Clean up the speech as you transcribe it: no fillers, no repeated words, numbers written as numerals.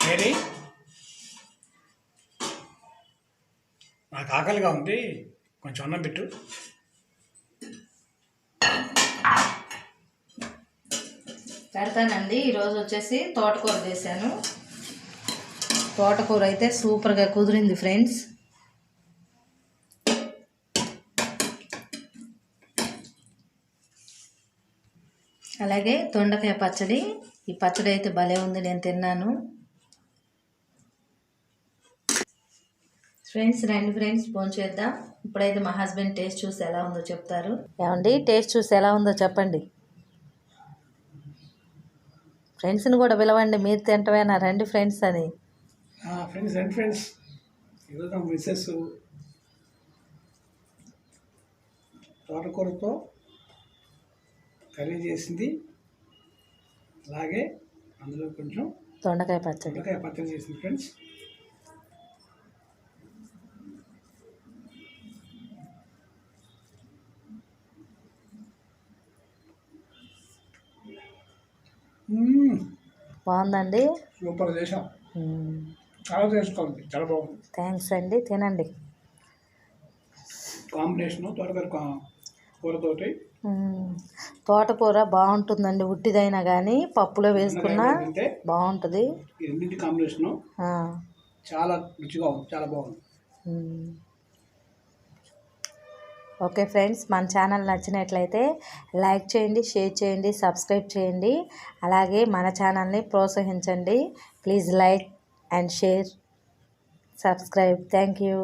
Mary నాకు ఆకలిగా ఉంది, కొంచెం అన్నం పెట్టు. పెడతానండి. ఈరోజు వచ్చేసి తోటకూర చేశాను. తోటకూర అయితే సూపర్గా కుదిరింది ఫ్రెండ్స్. అలాగే దొండకాయ పచ్చడి. ఈ పచ్చడి అయితే భలే ఉంది, నేను తిన్నాను ఫ్రెండ్స్. రండి ఫ్రెండ్స్, ఫోన్ చేద్దాం. ఇప్పుడైతే మా హస్బెండ్ టేస్ట్ చూసి ఎలా ఉందో చెప్తారు. ఏమండి, టేస్ట్ చూసి ఎలా ఉందో చెప్పండి. ఫ్రెండ్స్ని కూడా పిలవండి, మీరు తింటవేనా, రండి ఫ్రెండ్స్ అని. ఫ్రెండ్స్ రండి ఫ్రెండ్స్. ఈరోజు మిస్సెస్ తోటకూరతో కర్రీ చేసింది, అలాగే అందులో కొంచెం దొండకాయ పచ్చడి చేసింది ఫ్రెండ్స్. బాగుందండి, సూపర్ చేసాం. చాలా చేసుకోండి, చాలా బాగుంది. థ్యాంక్స్ అండి, తినండి. కాంబినేషన్ కూరతోటి తోటకూర బాగుంటుందండి, ఉట్టిదైనా కానీ పప్పులో వేసుకున్నా బాగుంటుంది. రెండింటి కాంబినేషను చాలా రుచిగా ఉంది, చాలా బాగుంది. ఓకే ఫ్రెండ్స్, మన ఛానల్ నచ్చినట్లయితే లైక్ చేయండి, షేర్ చేయండి, సబ్స్క్రైబ్ చేయండి. అలాగే మన ఛానల్ని ప్రోత్సహించండి. Please like and share, subscribe. Thank you.